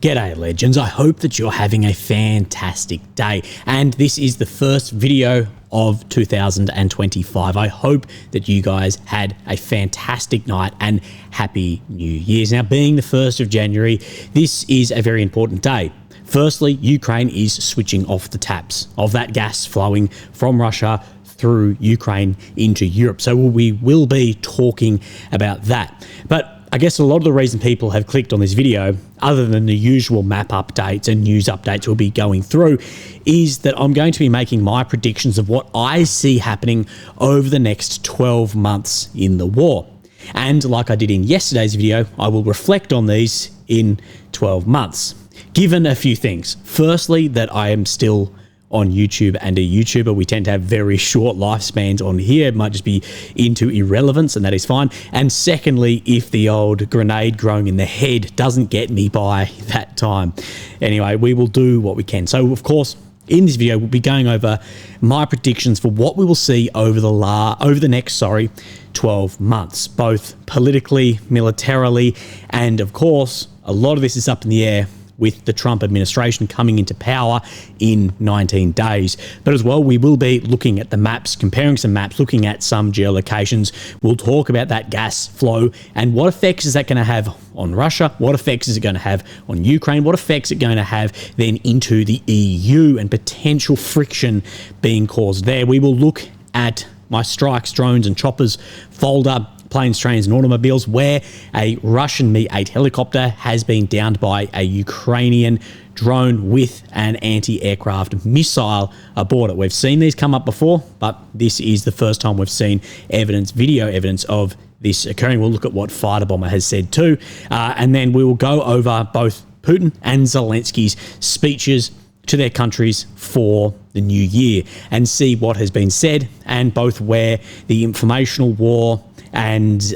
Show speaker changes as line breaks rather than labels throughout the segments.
G'day legends, I hope that you're having a fantastic day, and this is the first video of 2025. I hope that you guys had a fantastic night and happy New Year's. Now, being the 1st of January, this is a very important day. Firstly, Ukraine is switching off the taps of that gas flowing from Russia through Ukraine into Europe. So we will be talking about that. But I guess a lot of the reason people have clicked on this video, other than the usual map updates and news updates we'll be going through, is that I'm going to be making my predictions of what I see happening over the next 12 months in the war. And like I did in yesterday's video, I will reflect on these in 12 months. Given a few things. Firstly, that I am still on YouTube and a YouTuber. We tend to have very short lifespans on here. It might just be into irrelevance, and that is fine. And secondly, if the old grenade growing in the head doesn't get me by that time. Anyway, we will do what we can. So of course, in this video, we'll be going over my predictions for what we will see over the next 12 months, both politically, militarily, and of course, a lot of this is up in the air with the Trump administration coming into power in 19 days. But as well, we will be looking at the maps, comparing some maps, looking at some geolocations. We'll talk about that gas flow and what effects is that going to have on Russia? What effects is it going to have on Ukraine? What effects is it going to have then into the EU and potential friction being caused there? We will look at my strikes, drones and choppers folder, planes, trains and automobiles, where a Russian Mi-8 helicopter has been downed by a Ukrainian drone with an anti-aircraft missile aboard it. We've seen these come up before, but this is the first time we've seen video evidence of this occurring. We'll look at what fighter bomber has said too, and then we will go over both Putin and Zelensky's speeches to their countries for the new year and see what has been said, and both where the informational war and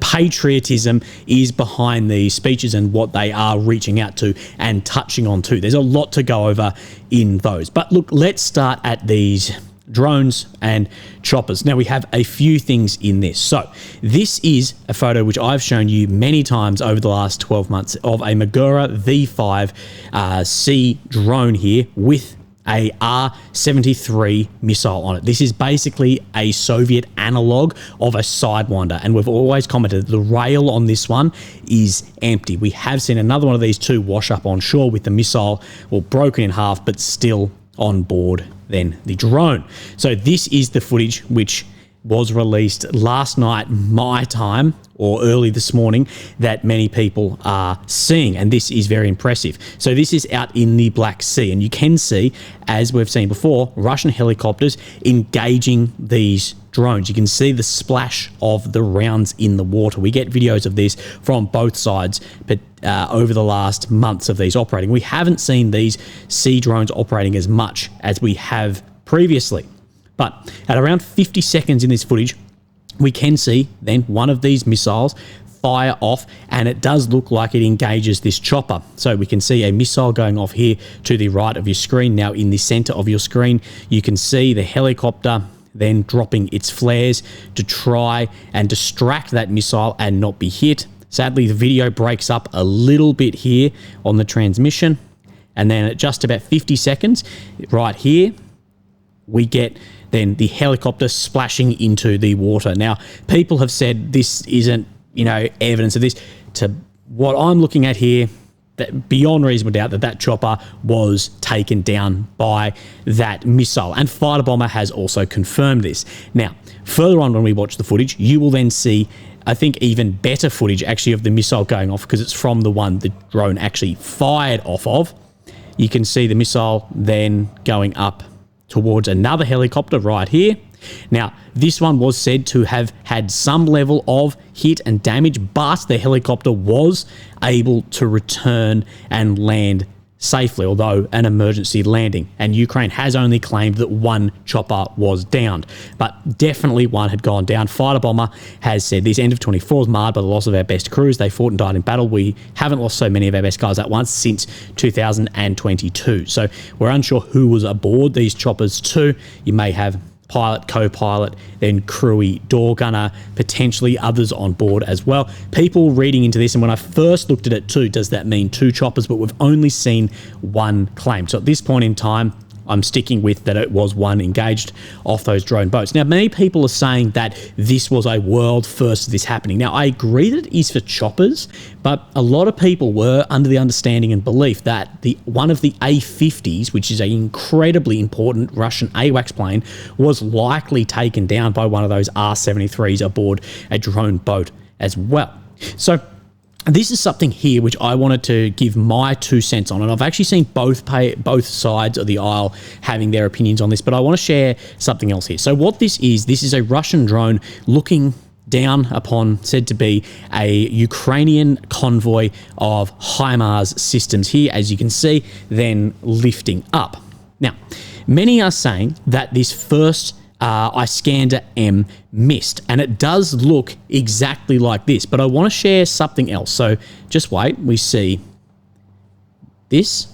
patriotism is behind these speeches and what they are reaching out to and touching on too. There's a lot to go over in those. But look, let's start at these drones and choppers. Now, we have a few things in this. So this is a photo which I've shown you many times over the last 12 months of a Magura V5C drone here with a R-73 missile on it. This is basically a Soviet analog of a Sidewinder, and we've always commented the rail on this one is empty. We have seen another one of these two wash up on shore with the missile, well, broken in half, but still on board then the drone. So this is the footage which was released last night, my time, or early this morning, that many people are seeing, and this is very impressive. So this is out in the Black Sea, and you can see, as we've seen before, Russian helicopters engaging these drones. You can see the splash of the rounds in the water. We get videos of this from both sides, but over the last months of these operating. We haven't seen these sea drones operating as much as we have previously. But at around 50 seconds in this footage, we can see then one of these missiles fire off, and it does look like it engages this chopper. So we can see a missile going off here to the right of your screen. Now in the center of your screen, you can see the helicopter then dropping its flares to try and distract that missile and not be hit. Sadly, the video breaks up a little bit here on the transmission. And then at just about 50 seconds, right here, we get then the helicopter splashing into the water. Now, people have said this isn't, evidence of this. To what I'm looking at here, that beyond reasonable doubt that chopper was taken down by that missile. And fighter bomber has also confirmed this. Now, further on when we watch the footage, you will then see, I think, even better footage actually of the missile going off, because it's from the one the drone actually fired off of. You can see the missile then going up towards another helicopter right here. Now, this one was said to have had some level of hit and damage, but the helicopter was able to return and land safely, although an emergency landing. And Ukraine has only claimed that one chopper was downed, but definitely one had gone down. Fighter bomber has said this end of 24 was marred by the loss of our best crews. They fought and died in battle. We haven't lost so many of our best guys at once since 2022. So we're unsure who was aboard these choppers too. You may have pilot, co-pilot, then crewy, door gunner, potentially others on board as well. People reading into this, and when I first looked at it too, does that mean 2 choppers? But we've only seen 1 claim. So at this point in time, I'm sticking with that it was 1 engaged off those drone boats. Now, many people are saying that this was a world first of this happening. Now, I agree that it is for choppers, but a lot of people were under the understanding and belief that one of the A-50s, which is an incredibly important Russian AWACS plane, was likely taken down by one of those R-73s aboard a drone boat as well. So this is something here which I wanted to give my 2 cents on, and I've actually seen both sides of the aisle having their opinions on this, but I want to share something else here. So what this is a Russian drone looking down upon said to be a Ukrainian convoy of HIMARS systems here, as you can see, then lifting up. Now, many are saying that this first Iskander M missed, and it does look exactly like this, but I want to share something else. So just wait, we see this,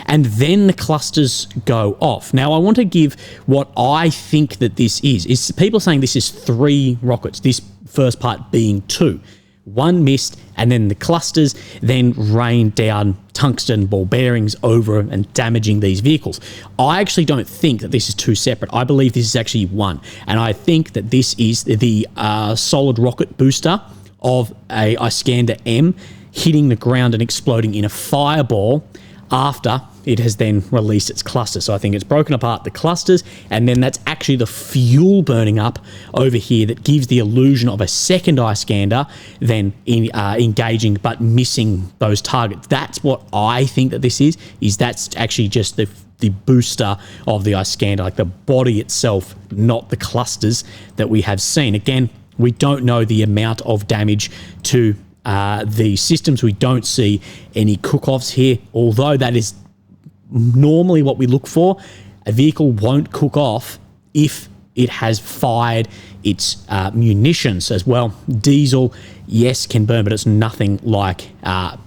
and then the clusters go off. Now I want to give what I think that this is people saying this is 3 rockets, this first part being 2. 1 missed, and then the clusters then rained down tungsten ball bearings over and damaging these vehicles. I actually don't think that this is 2 separate. I believe this is actually 1, and I think that this is the solid rocket booster of a Iskander M hitting the ground and exploding in a fireball after it has then released its cluster. So I think it's broken apart the clusters, and then that's actually the fuel burning up over here that gives the illusion of a second Iskander then engaging but missing those targets. That's what I think that this is that's actually just the booster of the Iskander, like the body itself, not the clusters that we have seen. Again, we don't know the amount of damage to the systems. We don't see any cook-offs here, although that is normally what we look for. A vehicle won't cook off if it has fired its munitions as well. Diesel, yes, can burn, but it's nothing like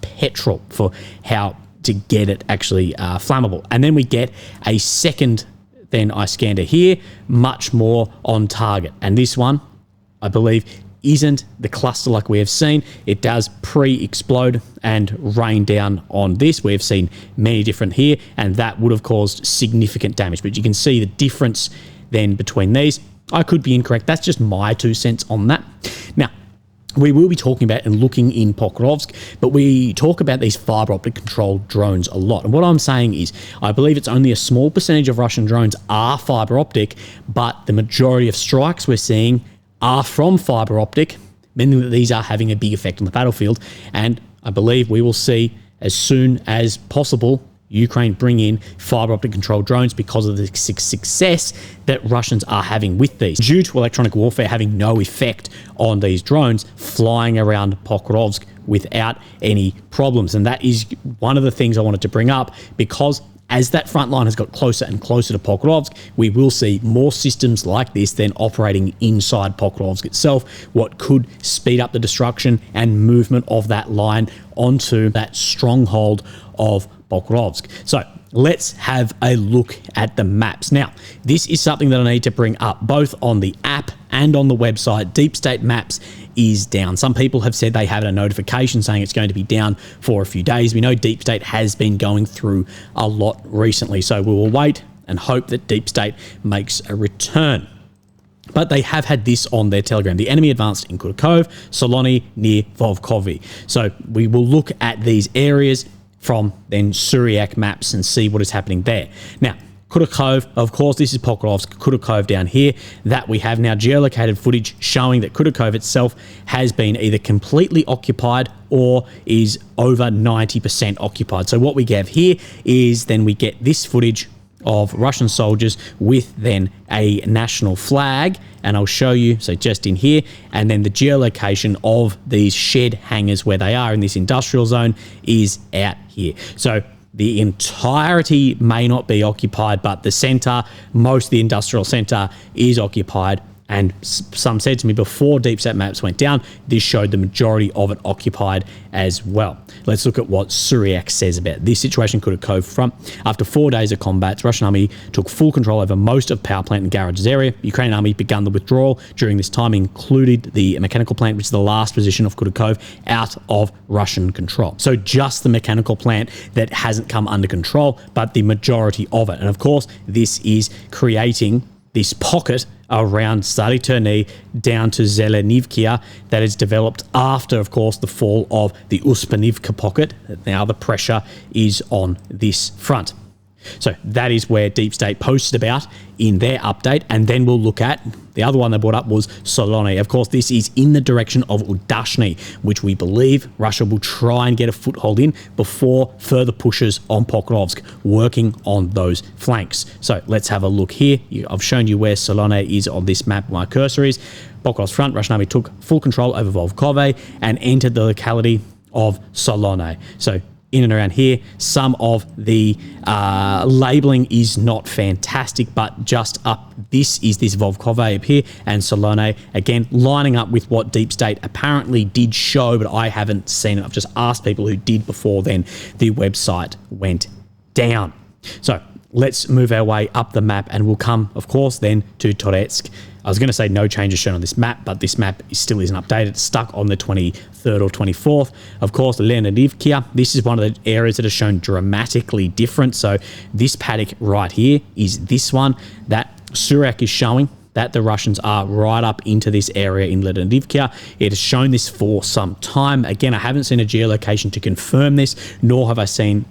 petrol for how to get it actually flammable. And then we get a second then Iskander here, much more on target. And this one, I believe, isn't the cluster like we have seen. It does pre-explode and rain down on this. We have seen many different here, and that would have caused significant damage. But you can see the difference then between these. I could be incorrect. That's just my 2 cents on that. Now, we will be talking about and looking in Pokrovsk, but we talk about these fiber optic controlled drones a lot. And what I'm saying is, I believe it's only a small percentage of Russian drones are fiber optic, but the majority of strikes we're seeing are from fiber optic, meaning that these are having a big effect on the battlefield. And I believe we will see as soon as possible Ukraine bring in fiber optic controlled drones because of the success that Russians are having with these, due to electronic warfare having no effect on these drones flying around Pokrovsk without any problems. And that is one of the things I wanted to bring up, because as that front line has got closer and closer to Pokrovsk, we will see more systems like this then operating inside Pokrovsk itself, what could speed up the destruction and movement of that line onto that stronghold of Pokrovsk. So let's have a look at the maps. Now, this is something that I need to bring up both on the app and on the website. Deep State Maps is down. Some people have said they have a notification saying it's going to be down for a few days. We know Deep State has been going through a lot recently, so we will wait and hope that Deep State makes a return. But they have had this on their Telegram. The enemy advanced in Kurakhove, Solony near Volkovy. So we will look at these areas from then Syriac maps and see what is happening there. Now, Kurakhove, of course, this is Pokrovsk, Kurakhove down here, that we have now geolocated footage showing that Kurakhove itself has been either completely occupied or is over 90% occupied. So what we have here is then we get this footage of Russian soldiers with then a national flag, and I'll show you, so just in here, and then the geolocation of these shed hangars where they are in this industrial zone is out here. So the entirety may not be occupied, but the center, most of the industrial center is occupied And some said to me before deep state maps went down, this showed the majority of it occupied as well. Let's look at what Suryak says about this situation. Kurakhove front. After 4 days of combat, the Russian army took full control over most of power plant and garages area. The Ukrainian army began the withdrawal. During this time included the mechanical plant, which is the last position of Kurakhove, out of Russian control. So just the mechanical plant that hasn't come under control, but the majority of it. And of course, this is creating this pocket around Stary Terny down to Zelenivkia that is developed after, of course, the fall of the Uspanivka pocket. Now the pressure is on this front. So that is where Deep State posted about in their update. And then we'll look at the other one they brought up was Solone. Of course, this is in the direction of Udashny, which we believe Russia will try and get a foothold in before further pushes on Pokrovsk, working on those flanks. So let's have a look here. I've shown you where Solone is on this map. My cursor is Pokrovsk front. Russian army took full control over Volkove and entered the locality of Solone. So in and around here, some of the labeling is not fantastic, but just up, this is this Volkove up here, and Solone, again, lining up with what Deep State apparently did show, but I haven't seen it. I've just asked people who did before then the website went down. So let's move our way up the map, and we'll come, of course, then to Toretsk. I was going to say no changes shown on this map, but this map still isn't updated. It's stuck on the 23rd or 24th. Of course, Leonidivkia, this is one of the areas that are shown dramatically different. So this paddock right here is this one that Suryak is showing, that the Russians are right up into this area in Leonidivkia. It has shown this for some time. Again, I haven't seen a geolocation to confirm this, nor have I seen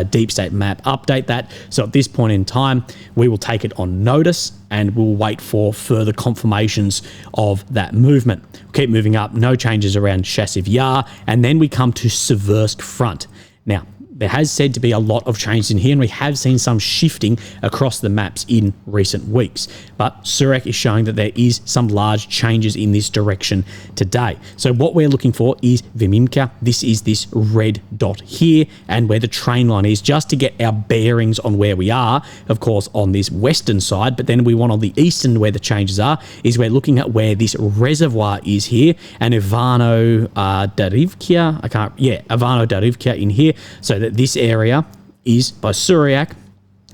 Deep State map update that. So at this point in time, we will take it on notice and we'll wait for further confirmations of that movement. We'll keep moving up, no changes around Chasiv Yar, and then we come to Seversk front. Now, there has said to be a lot of changes in here, and we have seen some shifting across the maps in recent weeks. But Suryak is showing that there is some large changes in this direction today. So what we're looking for is Viminka. This is this red dot here, and where the train line is, just to get our bearings on where we are, of course, on this western side. But then we want on the eastern, where the changes are, is we're looking at where this reservoir is here, and Ivano Darivkia, Ivano Darivkia in here, so that this area is by Suryak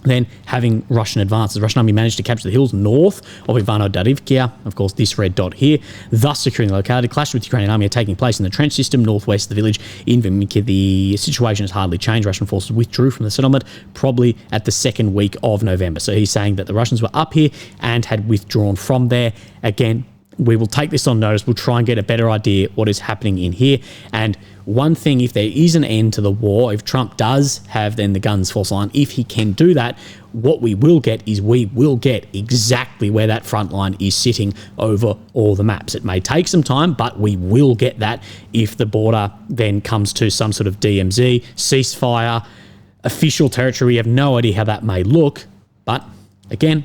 then having Russian advances. The Russian army managed to capture the hills north of Ivano Darivkia, of course this red dot here, thus securing the locality. Clashes with the Ukrainian army are taking place in the trench system northwest of the village in Viminka. The situation has hardly changed. Russian forces withdrew from the settlement probably at the second week of November. So he's saying that the Russians were up here and had withdrawn from there. Again, we will take this on notice. We'll try and get a better idea what is happening in here. And one thing, if there is an end to the war, if Trump does have then the guns false line, if he can do that, what we will get is we will get exactly where that front line is sitting over all the maps. It may take some time, but we will get that if the border then comes to some sort of DMZ, ceasefire, official territory. We have no idea how that may look, but again,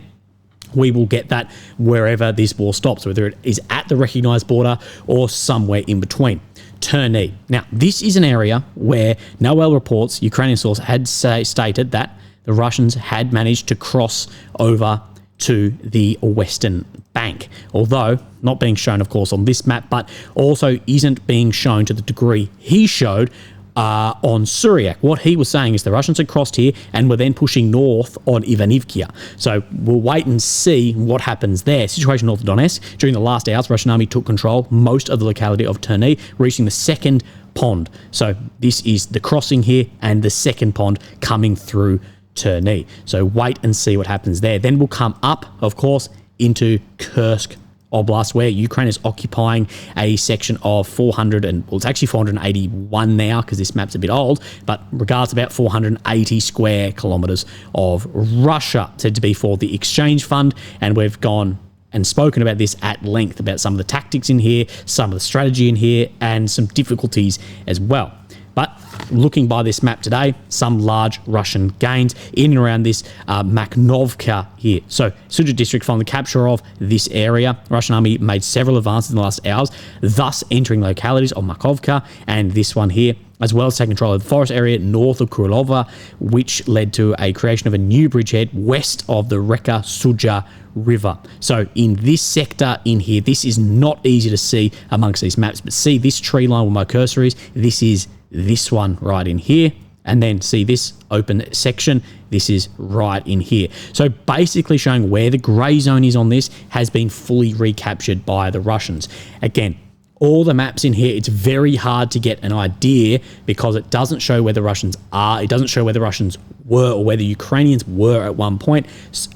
we will get that wherever this war stops, whether it is at the recognised border or somewhere in between. Terny. Now, this is an area where Noel reports, Ukrainian source, had stated that the Russians had managed to cross over to the western bank, although not being shown, of course, on this map, but also isn't being shown to the degree he showed on Suryak. What he was saying is the Russians had crossed here and were then pushing north on Ivanivkia. So we'll wait and see what happens there. Situation north of Donetsk. During the last hours, Russian army took control most of the locality of Terny, reaching the second pond. So this is the crossing here and the second pond coming through Terny. So wait and see what happens there. Then we'll come up, of course, into Kursk Oblast, where Ukraine is occupying a section of 481 now, because this map's a bit old, but regards about 480 square kilometers of Russia, said to be for the exchange fund. And we've gone and spoken about this at length, about some of the tactics in here, some of the strategy in here, and some difficulties as well. But looking by this map today, some large Russian gains in and around this Makhnovka here. So Sudzha district, following the capture of this area, Russian army made several advances in the last hours, thus entering localities of Makhnovka and this one here, as well as taking control of the forest area north of Kurakhove, which led to a creation of a new bridgehead west of the Reka Sudzha River. So in this sector in here, this is not easy to see amongst these maps, but see this tree line where my cursor is, this is this one right in here, and then see this open section, this is right in here. So basically showing where the grey zone is on this has been fully recaptured by the Russians. Again, all the maps in here, it's very hard to get an idea because it doesn't show where the Russians are. It doesn't show where the Russians were or where the Ukrainians were at one point.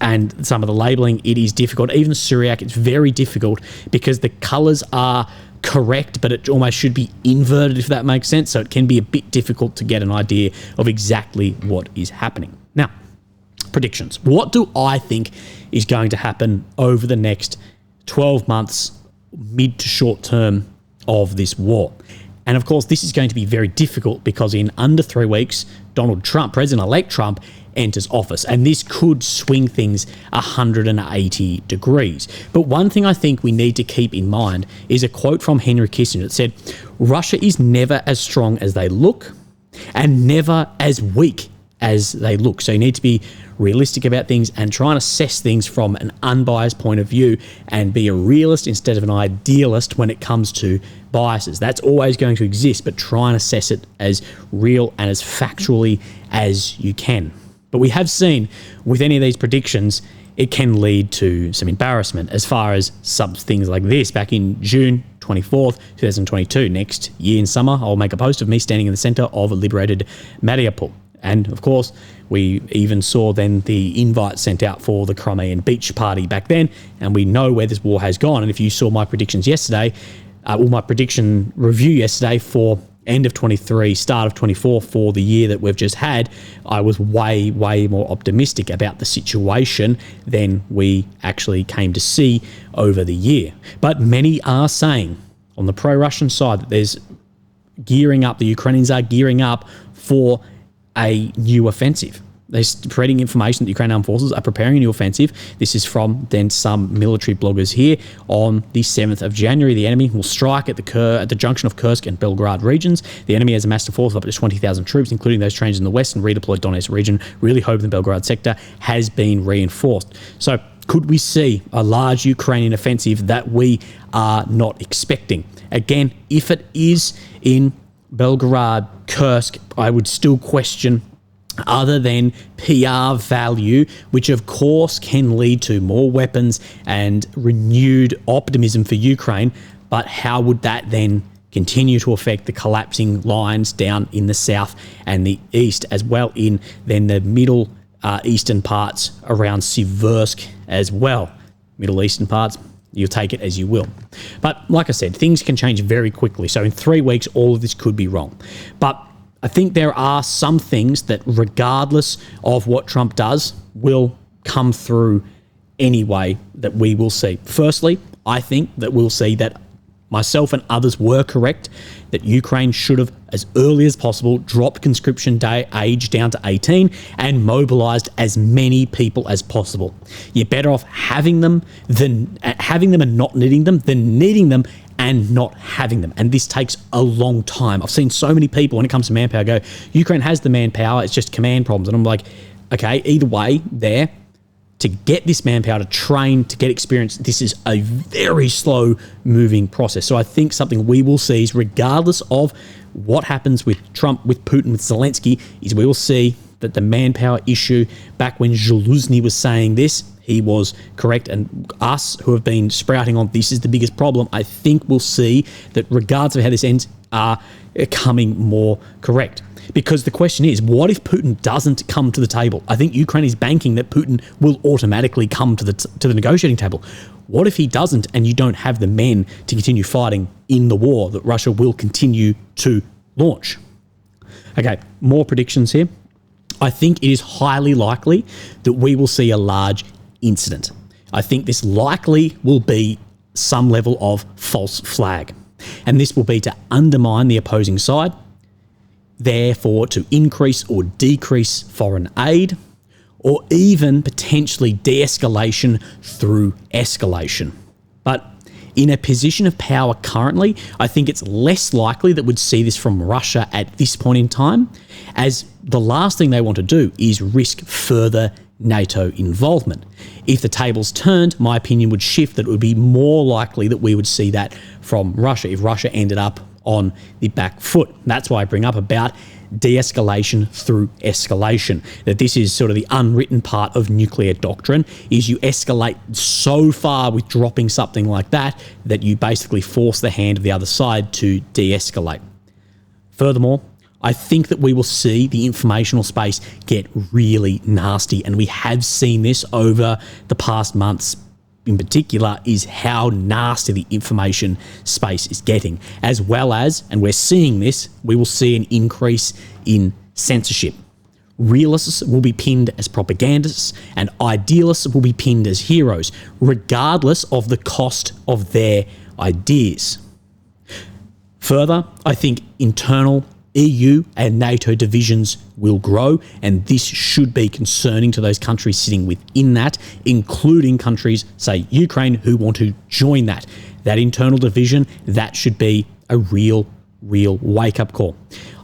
And some of the labeling, it is difficult. Even Syriac, it's very difficult because the colors are correct, but it almost should be inverted, if that makes sense. So it can be a bit difficult to get an idea of exactly what is happening. Now, predictions. What do I think is going to happen over the next 12 months, mid to short term, of this war? And of course, this is going to be very difficult because in under 3 weeks, Donald Trump, President-elect Trump, enters office, and this could swing things 180 degrees. But one thing I think we need to keep in mind is a quote from Henry Kissinger that said, "Russia is never as strong as they look and never as weak as they look." So you need to be realistic about things and try and assess things from an unbiased point of view and be a realist instead of an idealist when it comes to biases. That's always going to exist, but try and assess it as real and as factually as you can. But we have seen with any of these predictions, it can lead to some embarrassment as far as some things like this. Back in June 24th, 2022, next year in summer, I'll make a post of me standing in the center of liberated Mariupol. And of course, we even saw then the invite sent out for the Crimean Beach Party back then, and we know where this war has gone. And if you saw my predictions yesterday, my prediction review yesterday for end of 23, start of 24 for the year that we've just had, I was way, way more optimistic about the situation than we actually came to see over the year. But many are saying on the pro-Russian side that there's gearing up, the Ukrainians are gearing up for a new offensive. They're spreading information that the Ukrainian armed forces are preparing a new offensive. This is from then some military bloggers here. On the 7th of January, the enemy will strike at the junction of Kursk and Belgrade regions. The enemy has amassed a force of up to 20,000 troops, including those trained in the west and redeployed Donetsk region. Really hope the Belgrade sector has been reinforced. So could we see a large Ukrainian offensive that we are not expecting? Again, if it is in Belgrade, Kursk, I would still question, other than PR value, which of course can lead to more weapons and renewed optimism for Ukraine, but how would that then continue to affect the collapsing lines down in the south and the east, as well in then the middle eastern parts around Siversk as well. Middle eastern parts, you'll take it as you will. But like I said, things can change very quickly. So in 3 weeks, all of this could be wrong. But I think there are some things that, regardless of what Trump does, will come through anyway that we will see. Firstly, I think that we'll see that myself and others were correct, that Ukraine should have, as early as possible, dropped conscription age down to 18 and mobilised as many people as possible. You're better off having them and not needing them than needing them and not having them. And this takes a long time. I've seen so many people, when it comes to manpower, go, Ukraine has the manpower, it's just command problems. And I'm like, okay, either way, there, to get this manpower, to train, to get experience, this is a very slow moving process. So I think something we will see is, regardless of what happens with Trump, with Putin, with Zelensky, is we will see that the manpower issue, back when Zaluzny was saying this, he was correct. And us who have been sprouting on this is the biggest problem, I think we'll see that regardless of how this ends, are coming more correct. Because the question is, what if Putin doesn't come to the table? I think Ukraine is banking that Putin will automatically come to the negotiating table. What if he doesn't, and you don't have the men to continue fighting in the war that Russia will continue to launch? Okay, more predictions here. I think it is highly likely that we will see a large incident. I think this likely will be some level of false flag. And this will be to undermine the opposing side, therefore to increase or decrease foreign aid, or even potentially de-escalation through escalation. But in a position of power currently, I think it's less likely that we'd see this from Russia at this point in time, as the last thing they want to do is risk further NATO involvement. If the tables turned, my opinion would shift that it would be more likely that we would see that from Russia if Russia ended up on the back foot. That's why I bring up about de-escalation through escalation, that this is sort of the unwritten part of nuclear doctrine, is you escalate so far with dropping something like that that you basically force the hand of the other side to de-escalate. Furthermore, I think that we will see the informational space get really nasty, and we have seen this over the past months in particular, is how nasty the information space is getting, as well as, and we're seeing this, we will see an increase in censorship. Realists will be pinned as propagandists, and idealists will be pinned as heroes, regardless of the cost of their ideas. Further, I think internal EU and NATO divisions will grow, and this should be concerning to those countries sitting within that, including countries, say Ukraine, who want to join that. That internal division, that should be a real wake-up call.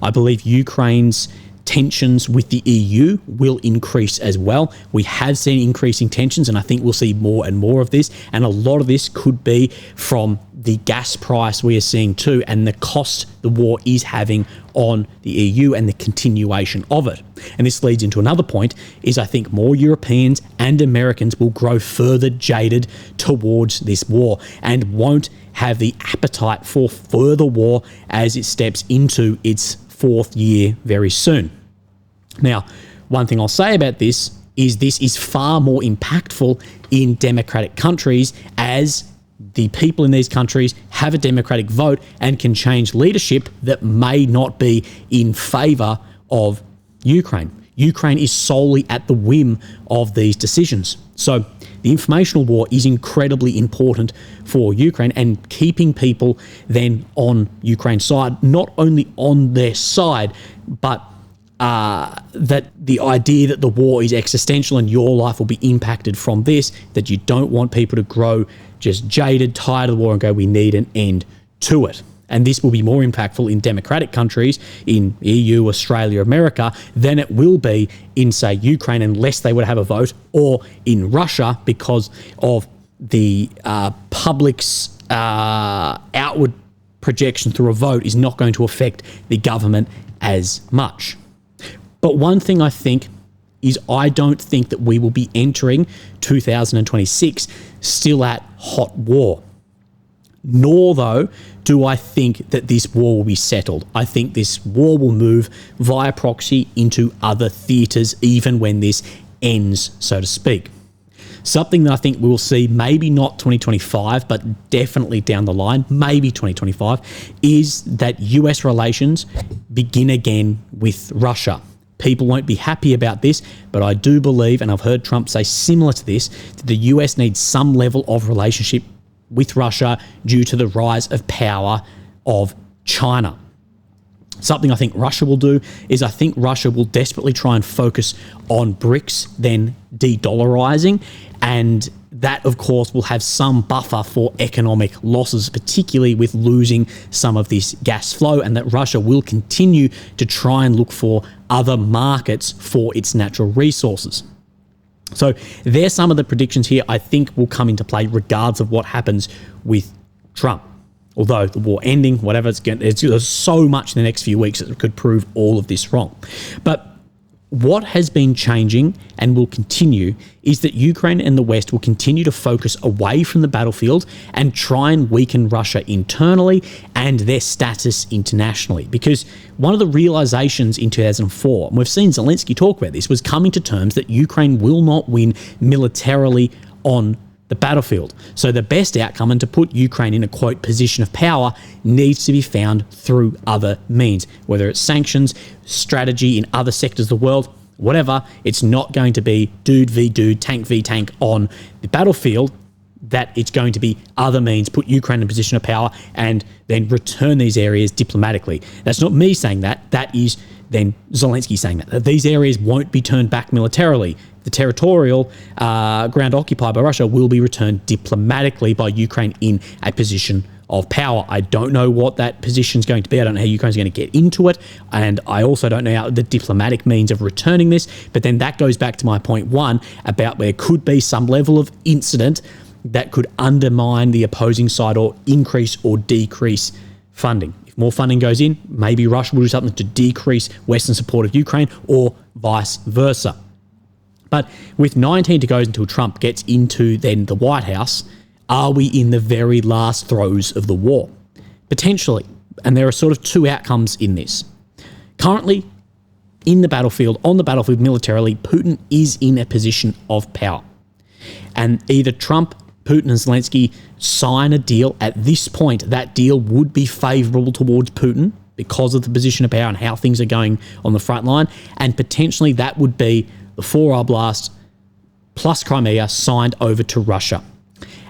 I believe Ukraine's tensions with the EU will increase as well. We have seen increasing tensions, and I think we'll see more and more of this, and a lot of this could be from the gas price we are seeing too, and the cost the war is having on the EU and the continuation of it. And this leads into another point, is I think more Europeans and Americans will grow further jaded towards this war and won't have the appetite for further war as it steps into its fourth year very soon. Now, one thing I'll say about this is far more impactful in democratic countries, as the people in these countries have a democratic vote and can change leadership that may not be in favour of Ukraine. Ukraine is solely at the whim of these decisions. So the informational war is incredibly important for Ukraine, and keeping people then on Ukraine's side, not only on their side, but that the idea that the war is existential and your life will be impacted from this, that you don't want people to grow just jaded, tired of the war and go, we need an end to it. And this will be more impactful in democratic countries, in EU, Australia, America, than it will be in, say, Ukraine, unless they would have a vote, or in Russia, because of the public's outward projection through a vote is not going to affect the government as much. But one thing I think is I don't think that we will be entering 2026 still at hot war. Nor, though, do I think that this war will be settled. I think this war will move via proxy into other theatres, even when this ends, so to speak. Something that I think we will see, maybe not 2025, but definitely down the line, maybe 2025, is that US relations begin again with Russia. People won't be happy about this, but I do believe, and I've heard Trump say similar to this, that the US needs some level of relationship with Russia due to the rise of power of China. Something I think Russia will do is I think Russia will desperately try and focus on BRICS, then de-dollarizing, and that, of course, will have some buffer for economic losses, particularly with losing some of this gas flow, and that Russia will continue to try and look for other markets for its natural resources. So there's some of the predictions here I think will come into play regardless of what happens with Trump. Although the war ending, whatever, there's so much in the next few weeks that could prove all of this wrong. But what has been changing and will continue is that Ukraine and the West will continue to focus away from the battlefield and try and weaken Russia internally and their status internationally. Because one of the realizations in 2004, and we've seen Zelensky talk about this, was coming to terms that Ukraine will not win militarily on the battlefield. So the best outcome, and to put Ukraine in a, quote, position of power, needs to be found through other means, whether it's sanctions, strategy in other sectors of the world, whatever. It's not going to be dude v dude, tank v tank on the battlefield. that it's going to be other means, put Ukraine in a position of power, and then return these areas diplomatically. That's not me saying that. That is then Zelensky saying that these areas won't be turned back militarily. The territorial ground occupied by Russia will be returned diplomatically by Ukraine in a position of power. I don't know what that position is going to be. I don't know how Ukraine's going to get into it. And I also don't know how the diplomatic means of returning this. But then that goes back to my point one about there could be some level of incident that could undermine the opposing side or increase or decrease funding. If more funding goes in, maybe Russia will do something to decrease Western support of Ukraine or vice versa. But with 19 to go until Trump gets into then the White House, are we in the very last throes of the war? Potentially. And there are sort of two outcomes in this. Currently, in the battlefield, on the battlefield militarily, Putin is in a position of power. And either Trump, Putin and Zelensky sign a deal at this point, that deal would be favourable towards Putin because of the position of power and how things are going on the front line. And potentially that would be the 4 Oblast plus Crimea signed over to Russia.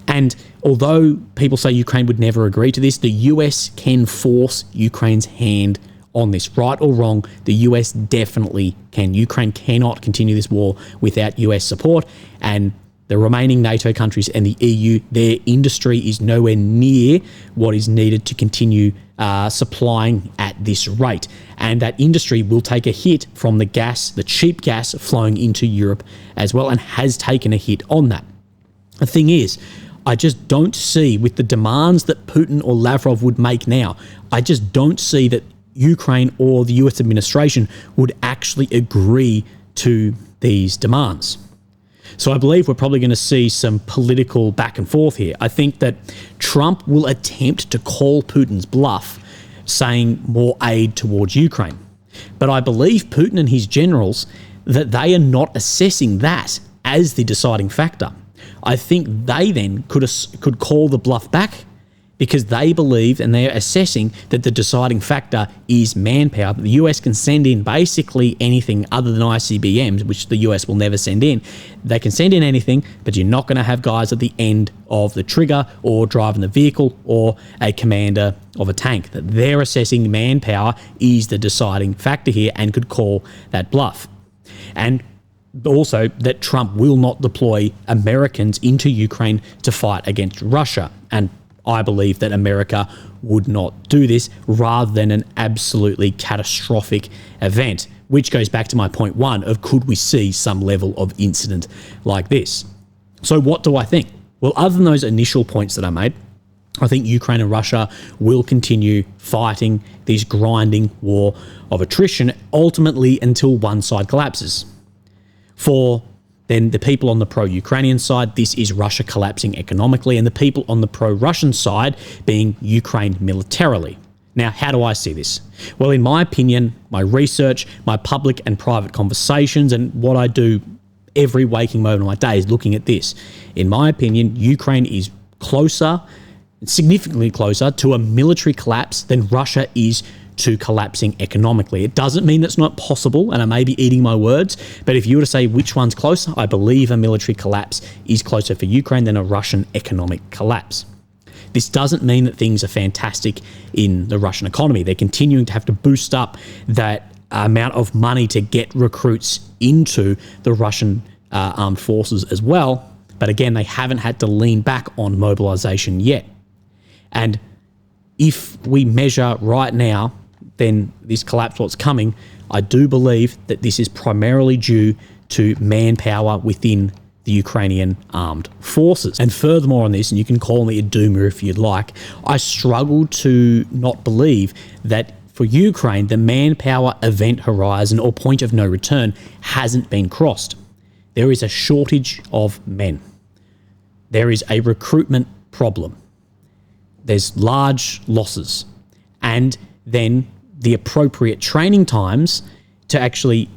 And although people say Ukraine would never agree to this, the US can force Ukraine's hand on this. Right or wrong, the US definitely can. Ukraine cannot continue this war without US support, and the remaining NATO countries and the EU, their industry is nowhere near what is needed to continue supplying at this rate. And that industry will take a hit from the gas, the cheap gas flowing into Europe as well, and has taken a hit on that. The thing is, I just don't see, with the demands that Putin or Lavrov would make now, I just don't see that Ukraine or the US administration would actually agree to these demands. So I believe we're probably going to see some political back and forth here. I think that Trump will attempt to call Putin's bluff, saying more aid towards Ukraine. But I believe Putin and his generals, that they are not assessing that as the deciding factor. I think they then could call the bluff back because they believe and they're assessing that the deciding factor is manpower. But the US can send in basically anything other than ICBMs, which the US will never send in. They can send in anything, but you're not going to have guys at the end of the trigger or driving the vehicle or a commander of a tank. That they're assessing manpower is the deciding factor here and could call that bluff. And also that Trump will not deploy Americans into Ukraine to fight against Russia. And I believe that America would not do this rather than an absolutely catastrophic event, which goes back to my point one of could we see some level of incident like this? So what do I think? Well, other than those initial points that I made, I think Ukraine and Russia will continue fighting this grinding war of attrition ultimately until one side collapses. For then the people on the pro-Ukrainian side, this is Russia collapsing economically, and the people on the pro-Russian side being Ukraine militarily. Now, how do I see this? Well, in my opinion, my research, my public and private conversations, and what I do every waking moment of my day is looking at this. In my opinion, Ukraine is closer, significantly closer to a military collapse than Russia is to collapsing economically. It doesn't mean that's not possible, and I may be eating my words, but if you were to say which one's closer, I believe a military collapse is closer for Ukraine than a Russian economic collapse. This doesn't mean that things are fantastic in the Russian economy. They're continuing to have to boost up that amount of money to get recruits into the Russian armed forces as well. But again, they haven't had to lean back on mobilization yet. And if we measure right now, then this collapse, what's coming, I do believe that this is primarily due to manpower within the Ukrainian armed forces. And furthermore on this, and you can call me a doomer if you'd like, I struggle to not believe that for Ukraine, the manpower event horizon or point of no return hasn't been crossed. There is a shortage of men. There is a recruitment problem. There's large losses. And then the appropriate training times to actually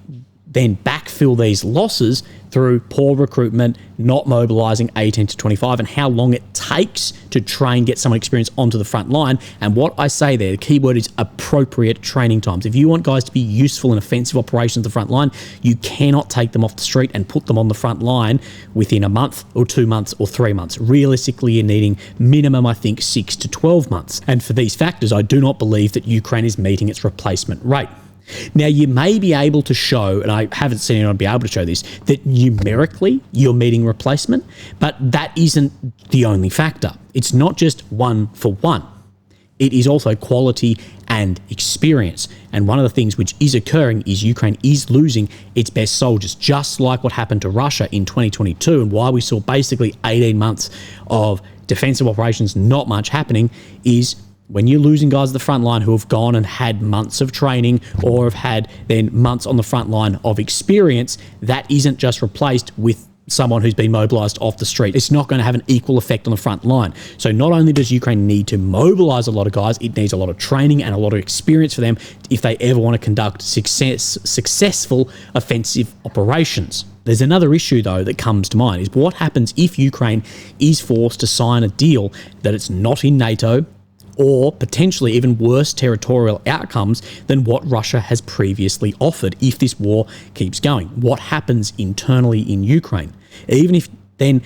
then backfill these losses through poor recruitment, not mobilising 18 to 25, and how long it takes to train, get someone experienced onto the front line. And what I say there, the key word is appropriate training times. If you want guys to be useful in offensive operations at the front line, you cannot take them off the street and put them on the front line within a month or 2 months or 3 months. Realistically, you're needing minimum, I think, 6 to 12 months. And for these factors, I do not believe that Ukraine is meeting its replacement rate. Now, you may be able to show, and I haven't seen anyone be able to show this, that numerically you're meeting replacement, but that isn't the only factor. It's not just one for one. It is also quality and experience. And one of the things which is occurring is Ukraine is losing its best soldiers, just like what happened to Russia in 2022, and why we saw basically 18 months of defensive operations, not much happening, is when you're losing guys at the front line who have gone and had months of training or have had then months on the front line of experience, that isn't just replaced with someone who's been mobilised off the street. It's not going to have an equal effect on the front line. So not only does Ukraine need to mobilise a lot of guys, it needs a lot of training and a lot of experience for them if they ever want to conduct successful offensive operations. There's another issue, though, that comes to mind, is what happens if Ukraine is forced to sign a deal that it's not in NATO, or potentially even worse territorial outcomes than what Russia has previously offered if this war keeps going. What happens internally in Ukraine? Even if then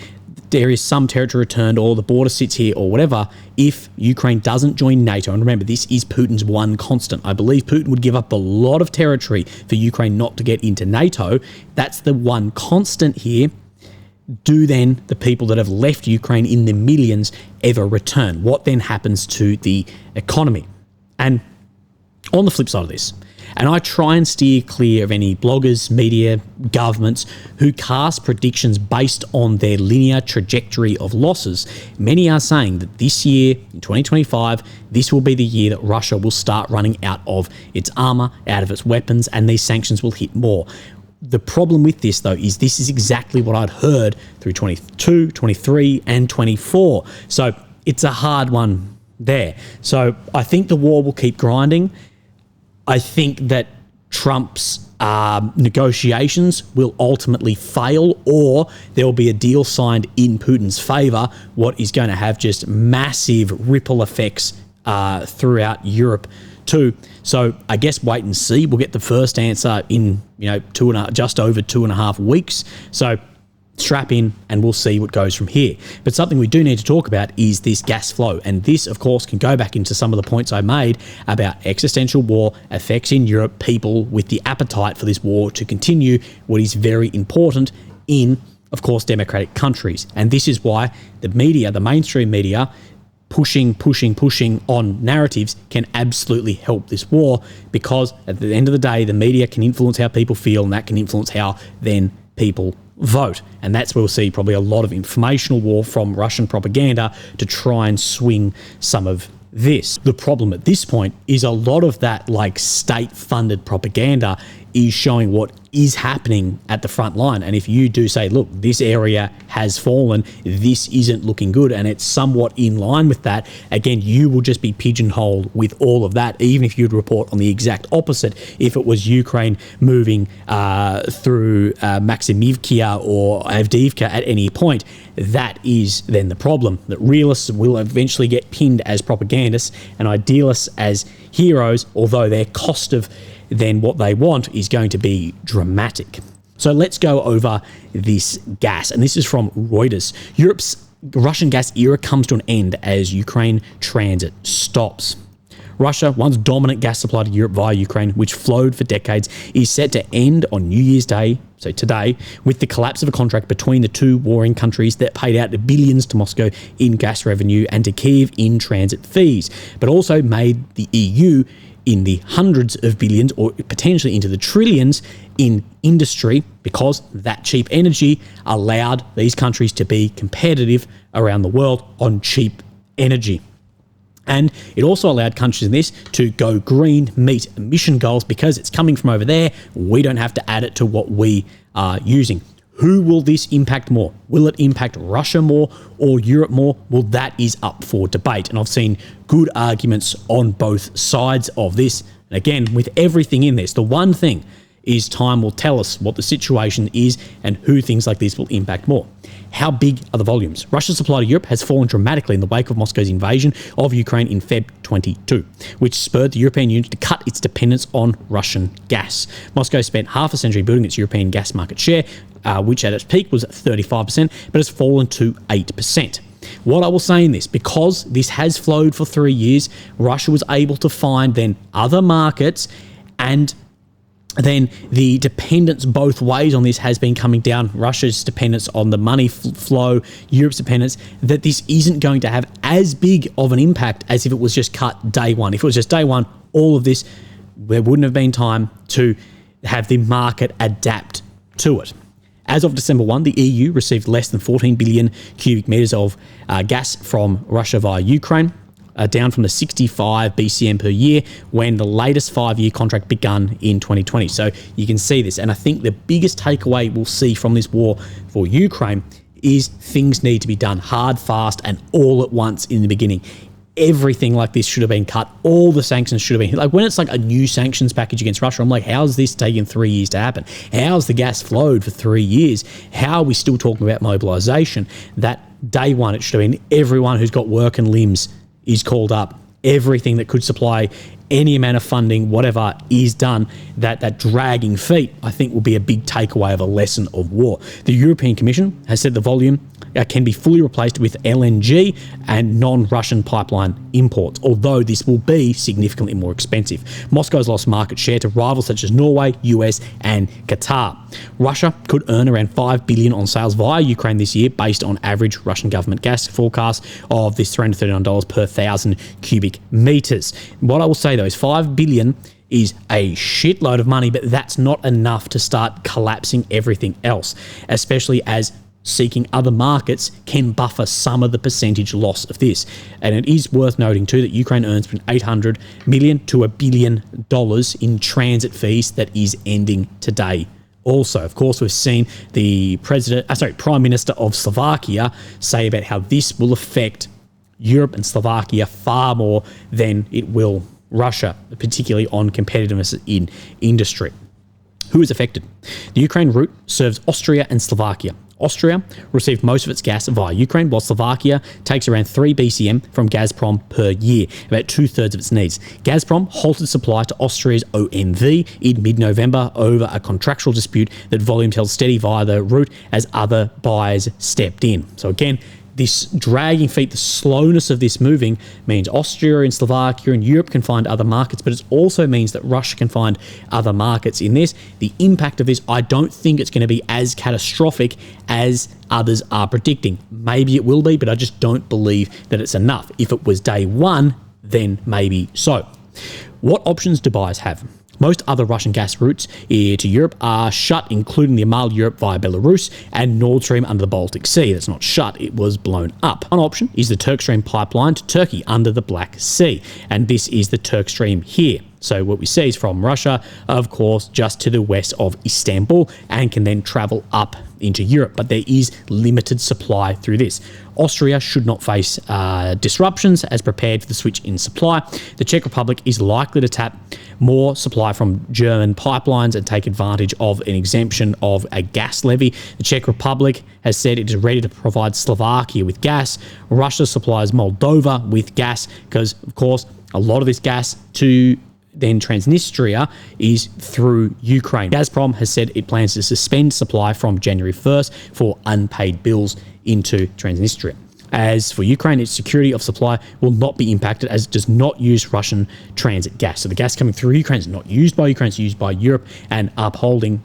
there is some territory returned or the border sits here or whatever, if Ukraine doesn't join NATO, and remember, this is Putin's one constant. I believe Putin would give up a lot of territory for Ukraine not to get into NATO. That's the one constant here. Do then the people that have left Ukraine in the millions ever return? What then happens to the economy? And on the flip side of this, and I try and steer clear of any bloggers, media, governments who cast predictions based on their linear trajectory of losses, many are saying that this year, in 2025, this will be the year that Russia will start running out of its armour, out of its weapons, and these sanctions will hit more. The problem with this, though, is this is exactly what I'd heard through 22, 23, and 24. So it's a hard one there. So I think the war will keep grinding. I think that Trump's negotiations will ultimately fail, or there will be a deal signed in Putin's favour, what is going to have just massive ripple effects throughout Europe too. So I guess wait and see. We'll get the first answer in just over 2.5 weeks. So strap in and we'll see what goes from here. But something we do need to talk about is this gas flow. And this, of course, can go back into some of the points I made about existential war effects in Europe, people with the appetite for this war to continue, what is very important in, of course, democratic countries. And this is why the media, the mainstream media, pushing on narratives can absolutely help this war, because at the end of the day, the media can influence how people feel, and that can influence how then people vote. And that's where we'll see probably a lot of informational war from Russian propaganda to try and swing some of this. The problem at this point is a lot of that state-funded propaganda is showing what is happening at the front line. And if you do say, look, this area has fallen, this isn't looking good, and it's somewhat in line with that, again, you will just be pigeonholed with all of that, even if you'd report on the exact opposite. If it was Ukraine moving through Maximivka or Avdiivka at any point, that is then the problem, that realists will eventually get pinned as propagandists and idealists as heroes, although their cost of then what they want is going to be dramatic. So let's go over this gas. And this is from Reuters. Europe's Russian gas era comes to an end as Ukraine transit stops. Russia, once dominant gas supply to Europe via Ukraine, which flowed for decades, is set to end on New Year's Day, so today, with the collapse of a contract between the two warring countries that paid out billions to Moscow in gas revenue and to Kyiv in transit fees, but also made the EU in the hundreds of billions or potentially into the trillions in industry, because that cheap energy allowed these countries to be competitive around the world on cheap energy. And it also allowed countries in this to go green, meet emission goals, because it's coming from over there. We don't have to add it to what we are using. Who will this impact more? Will it impact Russia more or Europe more? Well, that is up for debate. And I've seen good arguments on both sides of this. And again, with everything in this, the one thing time will tell us what the situation is and who things like this will impact more. How big are the volumes? Russia's supply to Europe has fallen dramatically in the wake of Moscow's invasion of Ukraine in Feb 22, which spurred the European Union to cut its dependence on Russian gas. Moscow spent half a century building its European gas market share, which at its peak was 35%, but has fallen to 8%. What I will say in this, because this has flowed for 3 years, Russia was able to find then other markets, and then the dependence both ways on this has been coming down. Russia's dependence on the money flow, Europe's dependence, that this isn't going to have as big of an impact as if it was just cut day one. If it was just day one, all of this, there wouldn't have been time to have the market adapt to it. As of December 1, the EU received less than 14 billion cubic metres of gas from Russia via Ukraine, down from the 65 BCM per year when the latest 5-year contract begun in 2020. So you can see this. And I think the biggest takeaway we'll see from this war for Ukraine is things need to be done hard, fast, and all at once in the beginning. Everything like this should have been cut. All the sanctions should have been, like when it's like a new sanctions package against Russia, I'm like, how's this taken 3 years to happen? How's the gas flowed for 3 years? How are we still talking about mobilization? That day one, it should have been everyone who's got work and limbs is called up. Everything that could supply any amount of funding, whatever, is done. That dragging feet, I think, will be a big takeaway of a lesson of war. The European Commission has said the volume can be fully replaced with LNG and non-Russian pipeline imports, although this will be significantly more expensive. Moscow has lost market share to rivals such as Norway, US, and Qatar. Russia could earn around $5 billion on sales via Ukraine this year, based on average Russian government gas forecast of this $339 per 1,000 cubic meters. What I will say though is $5 billion is a shitload of money, but that's not enough to start collapsing everything else, especially as seeking other markets can buffer some of the percentage loss of this. And it is worth noting too that Ukraine earns between $800 million to $1 billion in transit fees that is ending today. Also, of course, we've seen the Prime Minister of Slovakia say about how this will affect Europe and Slovakia far more than it will Russia, particularly on competitiveness in industry. Who is affected? The Ukraine route serves Austria and Slovakia. Austria received most of its gas via Ukraine, while Slovakia takes around 3 BCM from Gazprom per year, about 2/3 of its needs. Gazprom halted supply to Austria's OMV in mid-November over a contractual dispute that volumes held steady via the route as other buyers stepped in. So again, this dragging feet, the slowness of this moving, means Austria and Slovakia and Europe can find other markets, but it also means that Russia can find other markets in this. The impact of this, I don't think it's going to be as catastrophic as others are predicting. Maybe it will be, but I just don't believe that it's enough. If it was day one, then maybe so. What options do buyers have? Most other Russian gas routes to Europe are shut, including the Amal Europe via Belarus and Nord Stream under the Baltic Sea. That's not shut, it was blown up. One option is the Turk Stream pipeline to Turkey under the Black Sea, and this is the Turk Stream here. So what we see is from Russia, of course, just to the west of Istanbul, and can then travel up into Europe, but there is limited supply through this. Austria should not face disruptions as prepared for the switch in supply. The Czech Republic is likely to tap more supply from German pipelines and take advantage of an exemption of a gas levy. The Czech Republic has said it is ready to provide Slovakia with gas. Russia supplies Moldova with gas because, of course, a lot of this gas to then Transnistria is through Ukraine. Gazprom has said it plans to suspend supply from January 1st for unpaid bills into Transnistria. As for Ukraine, its security of supply will not be impacted as it does not use Russian transit gas. So the gas coming through Ukraine is not used by Ukraine, it's used by Europe, and upholding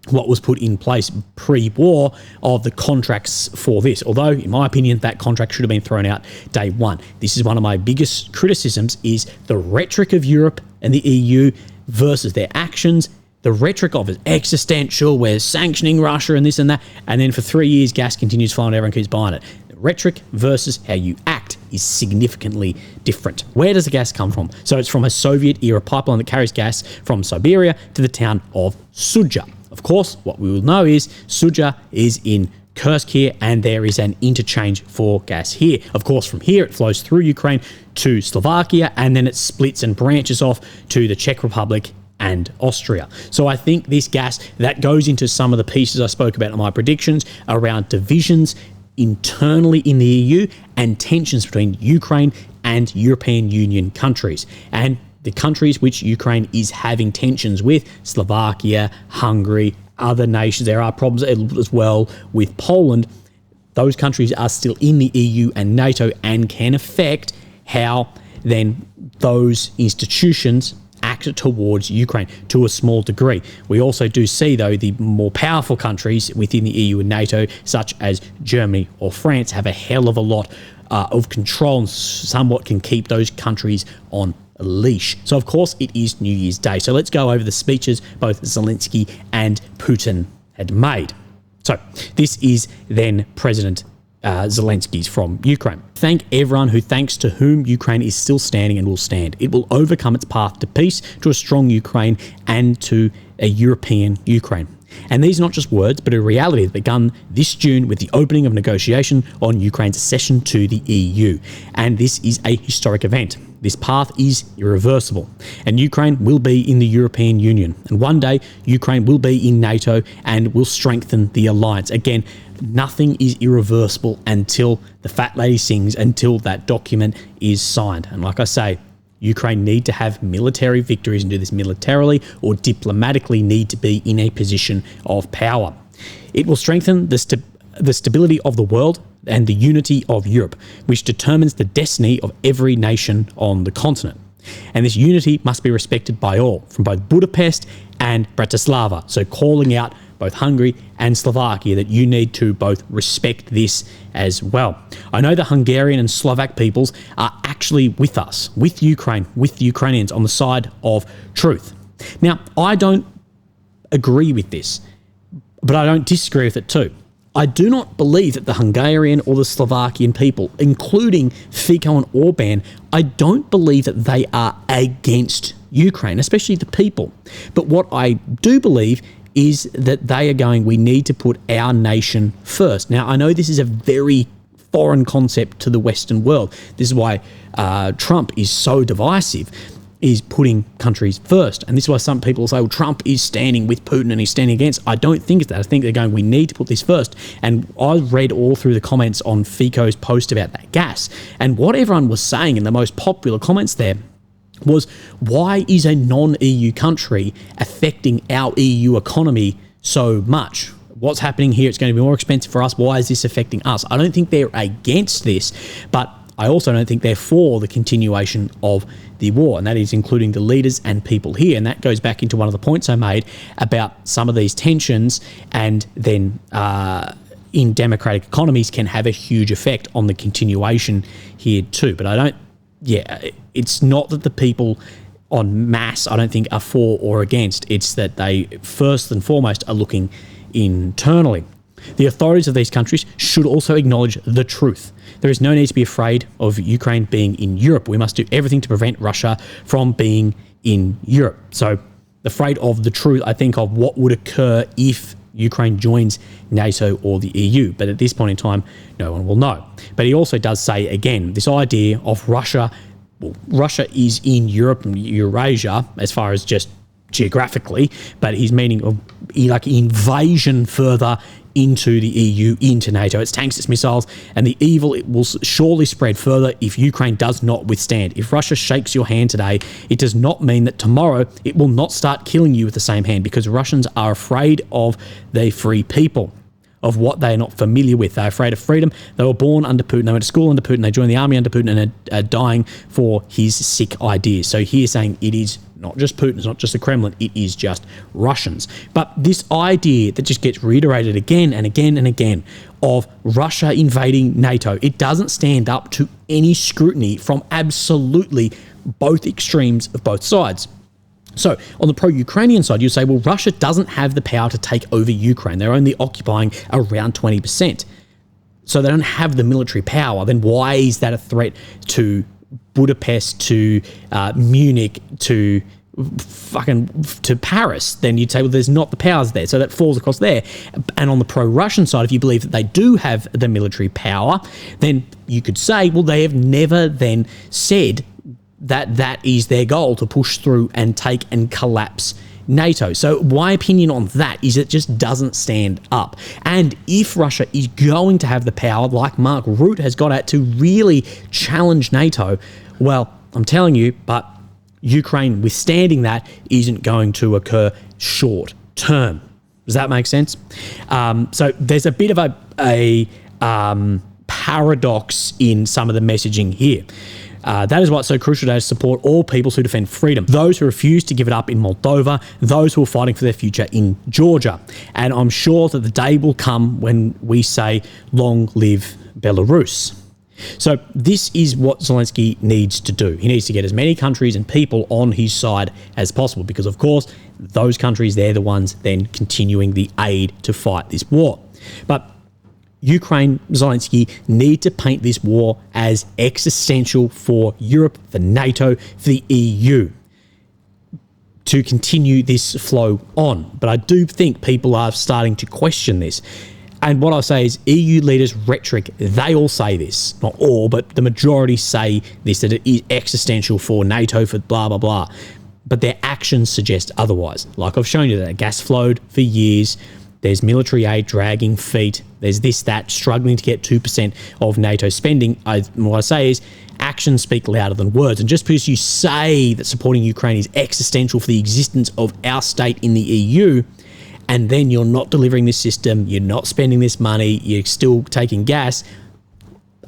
what was put in place pre-war of the contracts for this. Although, in my opinion, that contract should have been thrown out day one. This is one of my biggest criticisms, is the rhetoric of Europe and the EU versus their actions. The rhetoric of it existential, we're sanctioning Russia and this and that, and then for 3 years gas continues flowing, everyone keeps buying it. The rhetoric versus how you act is significantly different. Where does the gas come from? So it's from a Soviet-era pipeline that carries gas from Siberia to the town of Sudzha. Of course, what we will know is Sudzha is in Kursk here, and there is an interchange for gas here. Of course, from here, it flows through Ukraine to Slovakia, and then it splits and branches off to the Czech Republic and Austria. So I think this gas, that goes into some of the pieces I spoke about in my predictions around divisions internally in the EU and tensions between Ukraine and European Union countries. And the countries which Ukraine is having tensions with, Slovakia, Hungary, other nations, there are problems as well with Poland. Those countries are still in the EU and NATO and can affect how then those institutions act towards Ukraine to a small degree. We also do see, though, the more powerful countries within the EU and NATO, such as Germany or France, have a hell of a lot of control and somewhat can keep those countries on a leash. So, of course, it is New Year's Day. So let's go over the speeches both Zelensky and Putin had made. So this is then President Zelensky's from Ukraine. Thank everyone who thanks to whom Ukraine is still standing and will stand. It will overcome its path to peace, to a strong Ukraine, and to a European Ukraine. And these are not just words, but a reality that begun this June with the opening of negotiation on Ukraine's accession to the EU. And this is a historic event. This path is irreversible, and Ukraine will be in the European Union. And one day, Ukraine will be in NATO and will strengthen the alliance. Again, nothing is irreversible until the fat lady sings, until that document is signed. And like I say, Ukraine need to have military victories and do this militarily or diplomatically need to be in a position of power. It will strengthen the stability of the world and the unity of Europe, which determines the destiny of every nation on the continent. And this unity must be respected by all, from both Budapest and Bratislava. So calling out both Hungary and Slovakia that you need to both respect this as well. I know the Hungarian and Slovak peoples are actually with us, with Ukraine, with the Ukrainians on the side of truth. Now, I don't agree with this, but I don't disagree with it too. I do not believe that the Hungarian or the Slovakian people, including Fico and Orban, I don't believe that they are against Ukraine, especially the people. But what I do believe is that they are going, we need to put our nation first. Now, I know this is a very foreign concept to the Western world. This is why Trump is so divisive, is putting countries first. And this is why some people say, well, Trump is standing with Putin and he's standing against. I don't think it's that. I think they're going, we need to put this first. And I read all through the comments on Fico's post about that gas. And what everyone was saying in the most popular comments there was, why is a non-EU country affecting our EU economy so much? What's happening here? It's going to be more expensive for us. Why is this affecting us? I don't think they're against this, but I also don't think they're for the continuation of the war, and that is including the leaders and people here. And that goes back into one of the points I made about some of these tensions and then in democratic economies can have a huge effect on the continuation here too. But I don't, it's not that the people en masse, I don't think, are for or against. It's that they first and foremost are looking internally. The authorities of these countries should also acknowledge the truth. There is no need to be afraid of Ukraine being in Europe. We must do everything to prevent Russia from being in Europe. So, afraid of the truth, I think of what would occur if Ukraine joins NATO or the EU. But at this point in time, no one will know. But he also does say, again, this idea of Russia, well, Russia is in Europe and Eurasia as far as just geographically, but he's meaning of like invasion further into the EU, into NATO. It's tanks, it's missiles, and the evil, it will surely spread further if Ukraine does not withstand. If Russia shakes your hand today, it does not mean that tomorrow it will not start killing you with the same hand, because Russians are afraid of their free people, of what they are not familiar with. They're afraid of freedom. They were born under Putin, they went to school under Putin, they joined the army under Putin and are dying for his sick ideas. So he's saying it is not just Putin, it's not just the Kremlin, it is just Russians. But this idea that just gets reiterated again and again and again of Russia invading NATO, it doesn't stand up to any scrutiny from absolutely both extremes of both sides. So on the pro-Ukrainian side, you say, well, Russia doesn't have the power to take over Ukraine. They're only occupying around 20%. So they don't have the military power. Then why is that a threat to Budapest, to Munich, to Paris? Then you'd say, well, there's not the powers there. So that falls across there. And on the pro-Russian side, if you believe that they do have the military power, then you could say, well, they have never then said that is their goal, to push through and take and collapse NATO. So my opinion on that is it just doesn't stand up. And if Russia is going to have the power, like Mark Rutte has got at, to really challenge NATO, well, I'm telling you, but Ukraine withstanding that isn't going to occur short term. Does that make sense? So there's a bit of a paradox in some of the messaging here. That is what's so crucial today, to support all peoples who defend freedom, those who refuse to give it up in Moldova, those who are fighting for their future in Georgia. And I'm sure that the day will come when we say, long live Belarus. So this is what Zelensky needs to do. He needs to get as many countries and people on his side as possible, because of course, those countries, they're the ones then continuing the aid to fight this war. But Ukraine, Zelensky need to paint this war as existential for Europe, for NATO, for the EU, to continue this flow on. But I do think people are starting to question this. And what I say is, EU leaders' rhetoric, they all say this. Not all, but the majority say this, that it is existential for NATO, for blah, blah, blah. But their actions suggest otherwise. Like I've shown you, that gas flowed for years. There's military aid dragging feet. There's this, that, struggling to get 2% of NATO spending. What I say is, actions speak louder than words. And just because you say that supporting Ukraine is existential for the existence of our state in the EU, and then you're not delivering this system, you're not spending this money, you're still taking gas,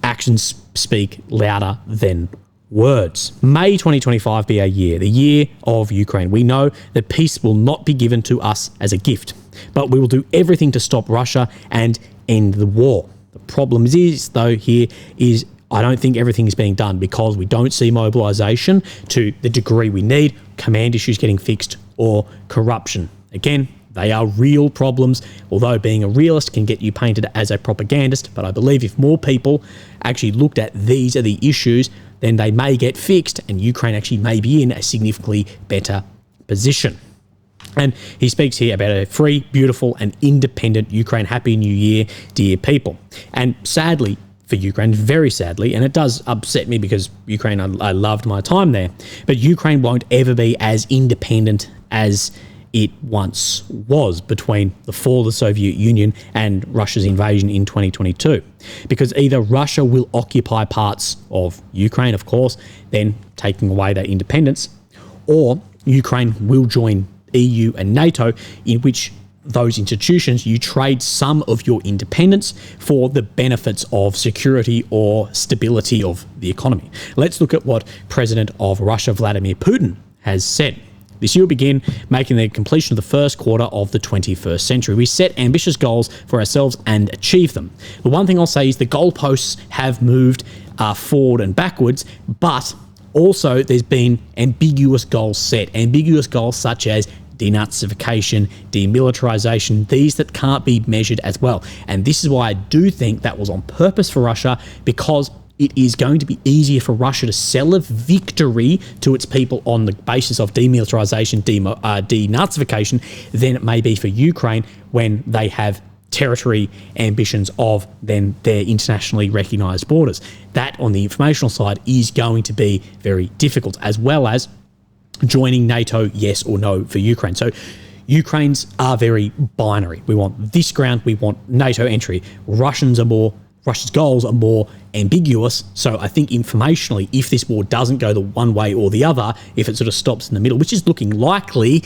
actions speak louder than words. May 2025 be our year, the year of Ukraine. We know that peace will not be given to us as a gift, but we will do everything to stop Russia and end the war. The problem is, though, here is I don't think everything is being done, because we don't see mobilisation to the degree we need, command issues getting fixed, or corruption. Again, they are real problems, although being a realist can get you painted as a propagandist. But I believe if more people actually looked at these are the issues, then they may get fixed and Ukraine actually may be in a significantly better position. And he speaks here about a free, beautiful and independent Ukraine. Happy New Year, dear people. And sadly for Ukraine, very sadly, and it does upset me because Ukraine, I loved my time there, but Ukraine won't ever be as independent as it once was between the fall of the Soviet Union and Russia's invasion in 2022. Because either Russia will occupy parts of Ukraine, of course, then taking away that independence, or Ukraine will join EU and NATO, in which those institutions, you trade some of your independence for the benefits of security or stability of the economy. Let's look at what President of Russia, Vladimir Putin, has said. This year will begin making the completion of the first quarter of the 21st century. We set ambitious goals for ourselves and achieve them. The one thing I'll say is the goalposts have moved forward and backwards, but also there's been ambiguous goals set. Ambiguous goals such as denazification, demilitarization, these that can't be measured as well. And this is why I do think that was on purpose for Russia, because it is going to be easier for Russia to sell a victory to its people on the basis of demilitarization, denazification, than it may be for Ukraine when they have territory ambitions of then their internationally recognized borders. That, on the informational side, is going to be very difficult, as well as joining NATO, yes or no, for Ukraine. So Ukrainians are very binary. We want this ground, we want NATO entry. Russia's goals are more ambiguous. So I think informationally, if this war doesn't go the one way or the other, if it sort of stops in the middle, which is looking likely,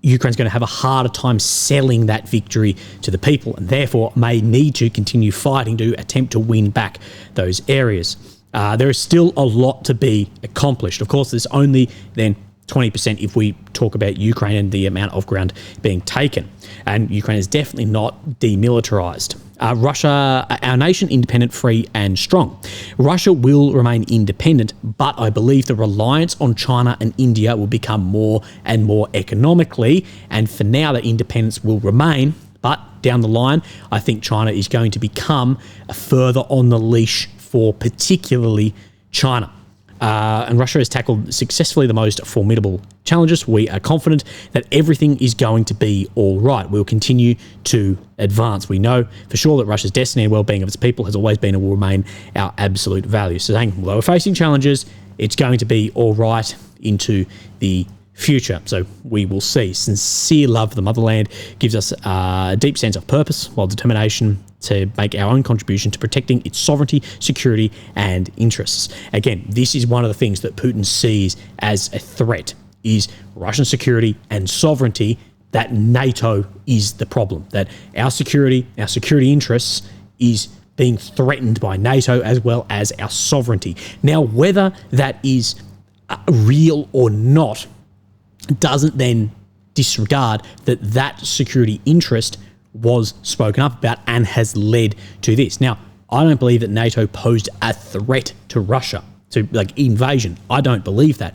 Ukraine's going to have a harder time selling that victory to the people, and therefore may need to continue fighting to attempt to win back those areas. There is still a lot to be accomplished. Of course, there's only then 20% if we talk about Ukraine and the amount of ground being taken. And Ukraine is definitely not demilitarized. Russia, our nation, independent, free and strong. Russia will remain independent, but I believe the reliance on China and India will become more and more economically. And for now, the independence will remain. But down the line, I think China is going to become further on the leash for particularly China. and Russia has tackled successfully the most formidable challenges, we are confident that everything is going to be all right. We'll continue to advance. We know for sure that Russia's destiny and well-being of its people has always been and will remain our absolute value. So saying, although we're facing challenges, it's going to be all right into the future. So we will see. Sincere love for the motherland gives us a deep sense of purpose, while determination to make our own contribution to protecting its sovereignty, security, and interests. Again, this is one of the things that Putin sees as a threat, is Russian security and sovereignty, that NATO is the problem, that our security interests is being threatened by NATO as well as our sovereignty. Now, whether that is real or not doesn't then disregard that that security interest was spoken up about and has led to this. Now, I don't believe that NATO posed a threat to Russia, to like invasion. I don't believe that.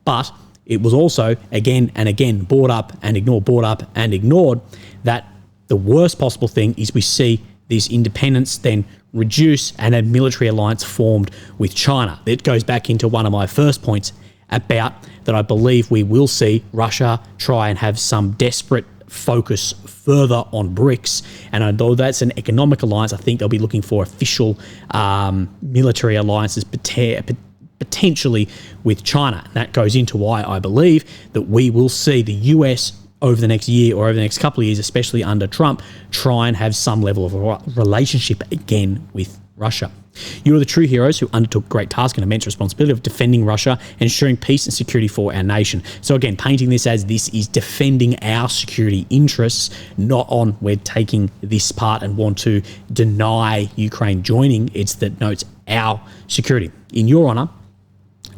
But it was also again and again brought up and ignored that the worst possible thing is we see this independence then reduce and a military alliance formed with China. It goes back into one of my first points about that I believe we will see Russia try and have some desperate focus further on BRICS. And although that's an economic alliance, I think they'll be looking for official military alliances, potentially with China. And that goes into why I believe that we will see the US over the next year or over the next couple of years, especially under Trump, try and have some level of a relationship again with Russia. You are the true heroes who undertook great task and immense responsibility of defending Russia, ensuring peace and security for our nation. So again, painting this as this is defending our security interests, not on we're taking this part and want to deny Ukraine joining. It's that no, it's our security. In your honour,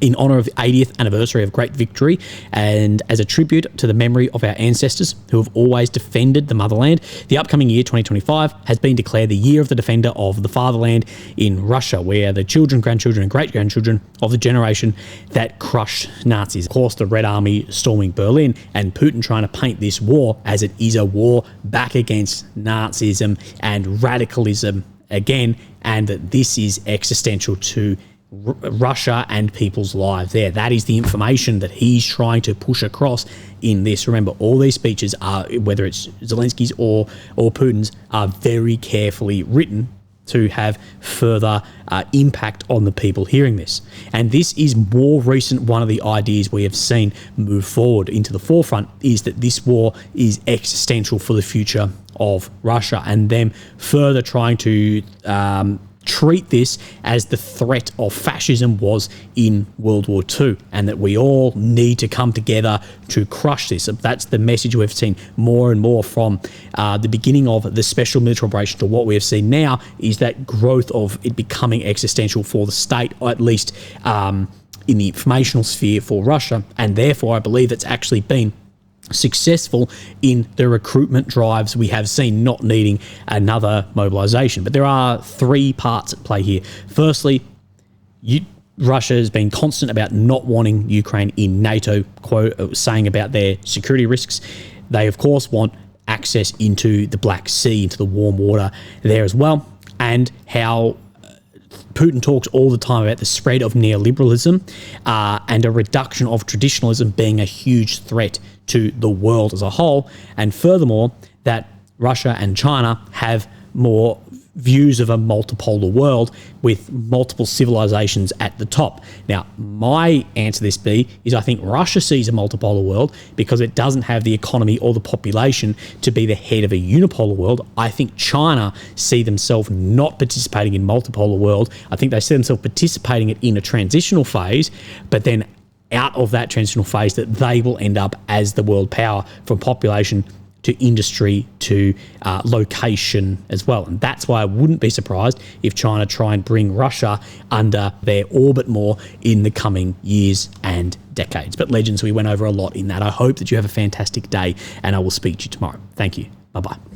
in honour of the 80th anniversary of great victory and as a tribute to the memory of our ancestors who have always defended the motherland, the upcoming year 2025 has been declared the year of the defender of the fatherland in Russia, where the children, grandchildren and great-grandchildren of the generation that crushed Nazis. Of course, the Red Army storming Berlin and Putin trying to paint this war as it is a war back against Nazism and radicalism again, and that this is existential to Russia and people's lives there. That is the information that he's trying to push across in this. Remember, all these speeches are, whether it's Zelensky's or Putin's, are very carefully written to have further impact on the people hearing this. And this is more recent. One of the ideas we have seen move forward into the forefront is that this war is existential for the future of Russia, and them further trying to treat this as the threat of fascism was in World War II, and that we all need to come together to crush this. That's the message we've seen more and more from the beginning of the special military operation to what we have seen now, is that growth of it becoming existential for the state, or at least in the informational sphere for Russia. And therefore, I believe it's actually been successful in the recruitment drives we have seen, not needing another mobilization. But there are three parts at play here. Firstly, Russia has been constant about not wanting Ukraine in NATO, saying about their security risks. They, of course, want access into the Black Sea, into the warm water there as well, and how Putin talks all the time about the spread of neoliberalism and a reduction of traditionalism being a huge threat to the world as a whole. And furthermore, that Russia and China have more views of a multipolar world with multiple civilizations at the top. Now, my answer to this is I think Russia sees a multipolar world because it doesn't have the economy or the population to be the head of a unipolar world. I think China see themselves not participating in multipolar world. I think they see themselves participating in a transitional phase, but then out of that transitional phase that they will end up as the world power from population to industry to location as well. And that's why I wouldn't be surprised if China try and bring Russia under their orbit more in the coming years and decades. But legends, we went over a lot in that. I hope that you have a fantastic day, and I will speak to you tomorrow. Thank you. Bye-bye.